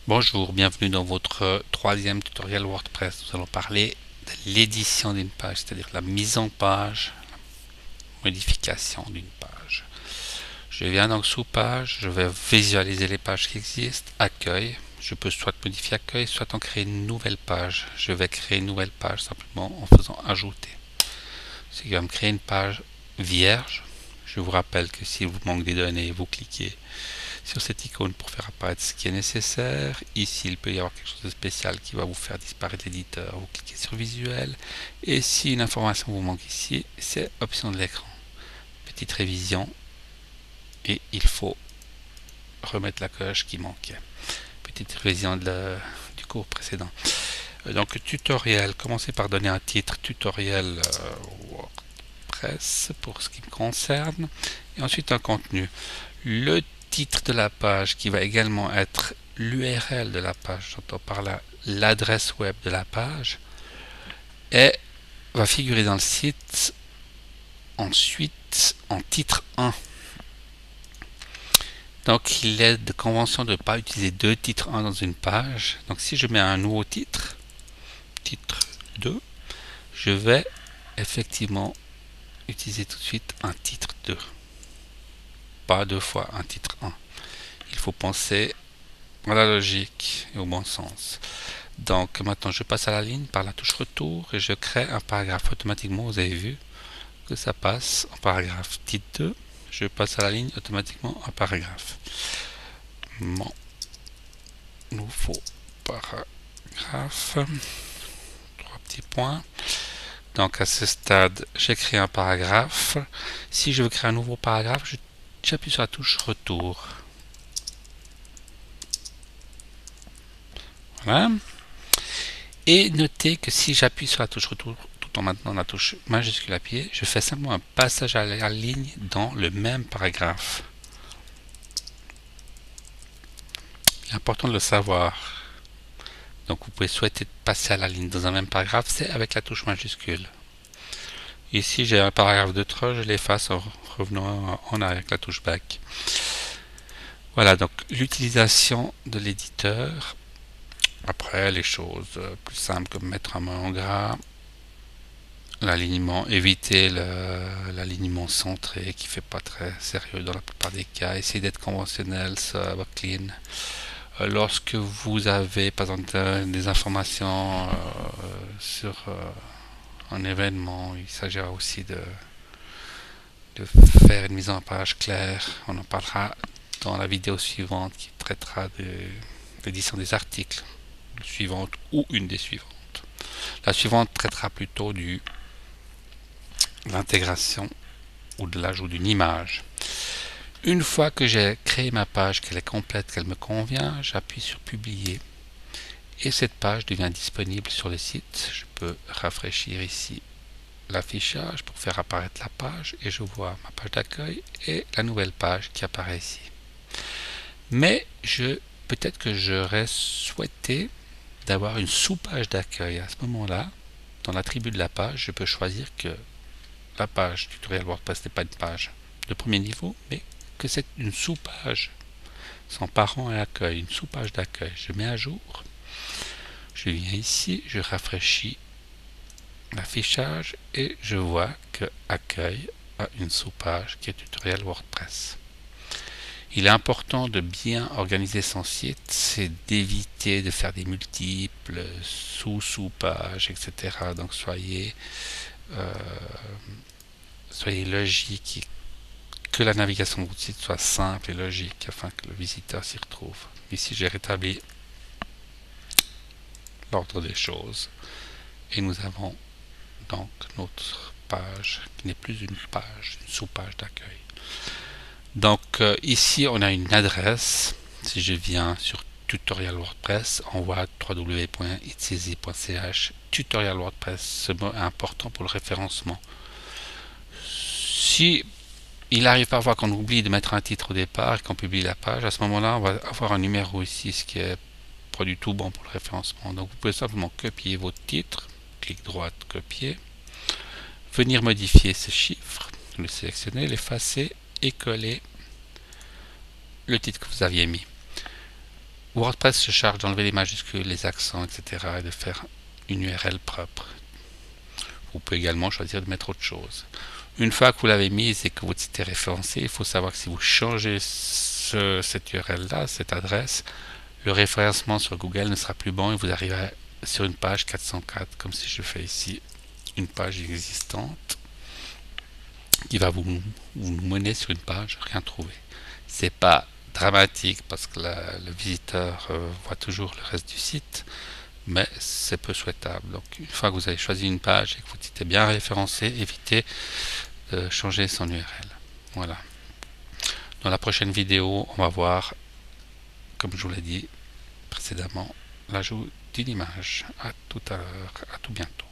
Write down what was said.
Bonjour, bienvenue dans votre troisième tutoriel WordPress. Nous allons parler de l'édition d'une page, c'est-à-dire la mise en page, la modification d'une page. Je viens donc sous page, je vais visualiser les pages qui existent, accueil. Je peux soit modifier accueil, soit en créer une nouvelle page. Je vais créer une nouvelle page simplement en faisant ajouter. Ce qui va me créer une page vierge. Je vous rappelle que si vous manquez des données, vous cliquez sur cette icône pour faire apparaître ce qui est nécessaire. Ici, il peut y avoir quelque chose de spécial qui va vous faire disparaître l'éditeur. Vous cliquez sur visuel. Et si une information vous manque ici, c'est option de l'écran. Petite révision. Et il faut remettre la coche qui manquait. Petite révision du cours précédent. Donc, tutoriel. Commencez par donner un titre tutoriel WordPress pour ce qui me concerne. Et ensuite, un contenu. Le titre de la page qui va également être l'URL de la page, j'entends par là l'adresse web de la page, et va figurer dans le site ensuite en titre 1. Donc il est de convention de ne pas utiliser deux titres 1 dans une page. Donc si je mets un nouveau titre, titre 2, je vais effectivement utiliser tout de suite un titre 2. Pas deux fois un titre 1. Il faut penser à la logique et au bon sens. Donc maintenant je passe à la ligne par la touche retour et je crée un paragraphe. Automatiquement vous avez vu que ça passe en paragraphe. Titre 2, je passe à la ligne automatiquement en paragraphe. Mon nouveau paragraphe. 3 petits points. Donc à ce stade j'ai créé un paragraphe. Si je veux créer un nouveau paragraphe, j'appuie sur la touche retour. Voilà. Et notez que si j'appuie sur la touche retour tout en maintenant la touche majuscule appuyée, je fais simplement un passage à la ligne dans le même paragraphe. Il est important de le savoir. Donc vous pouvez souhaiter passer à la ligne dans un même paragraphe, c'est avec la touche majuscule. Ici j'ai un paragraphe de trop, je l'efface en revenant en arrière avec la touche back. Voilà donc l'utilisation de l'éditeur. Après, les choses plus simples comme mettre un mot en gras, l'alignement, éviter l'alignement centré qui fait pas très sérieux dans la plupart des cas, essayer d'être conventionnel, sobre, clean. Lorsque vous avez par exemple des informations sur un événement, il s'agira aussi de faire une mise en page claire. On en parlera dans la vidéo suivante qui traitera de l'édition des articles. Suivante ou une des suivantes. La suivante traitera plutôt de l'intégration ou de l'ajout d'une image. Une fois que j'ai créé ma page, qu'elle est complète, qu'elle me convient, j'appuie sur publier et cette page devient disponible sur le site. Je peux rafraîchir ici l'affichage pour faire apparaître la page et je vois ma page d'accueil et la nouvelle page qui apparaît ici. Mais peut-être que j'aurais souhaité d'avoir une sous-page d'accueil. À ce moment-là, dans l'attribut de la page, je peux choisir que la page tutoriel WordPress n'est pas une page de premier niveau, mais que c'est une sous-page sans parent et accueil, une sous-page d'accueil. Je mets à jour, je viens ici, je rafraîchis l'affichage et je vois que accueil a une sous-page qui est tutoriel WordPress. Il est important de bien organiser son site, c'est d'éviter de faire des multiples sous-pages, etc. Donc soyez logique et que la navigation de votre site soit simple et logique afin que le visiteur s'y retrouve. Ici j'ai rétabli l'ordre des choses et nous avons donc notre page qui n'est plus une page, une sous-page d'accueil. Donc ici on a une adresse. Si je viens sur tutoriel WordPress, on voit www.itsy.ch tutoriel WordPress. Ce mot est important pour le référencement. Si il arrive parfois qu'on oublie de mettre un titre au départ et qu'on publie la page, à ce moment-là on va avoir un numéro ici, ce qui est pas du tout bon pour le référencement. Donc vous pouvez simplement copier votre titre, clic droit, copier, venir modifier ce chiffre, le sélectionner, l'effacer et coller le titre que vous aviez mis. WordPress se charge d'enlever les majuscules, les accents, etc. et de faire une URL propre. Vous pouvez également choisir de mettre autre chose. Une fois que vous l'avez mise et que votre site est référencé, il faut savoir que si vous changez cette URL-là, cette adresse, le référencement sur Google ne sera plus bon et vous arriverez sur une page 404, comme si je fais ici une page existante qui va vous mener sur une page rien trouvé. C'est pas dramatique parce que le visiteur voit toujours le reste du site, mais c'est peu souhaitable. Donc une fois que vous avez choisi une page et que votre site est bien référencé, évitez de changer son URL. Voilà. Dans la prochaine vidéo, on va voir, comme je vous l'ai dit précédemment, l'ajout d'une image. À tout à l'heure, à tout bientôt.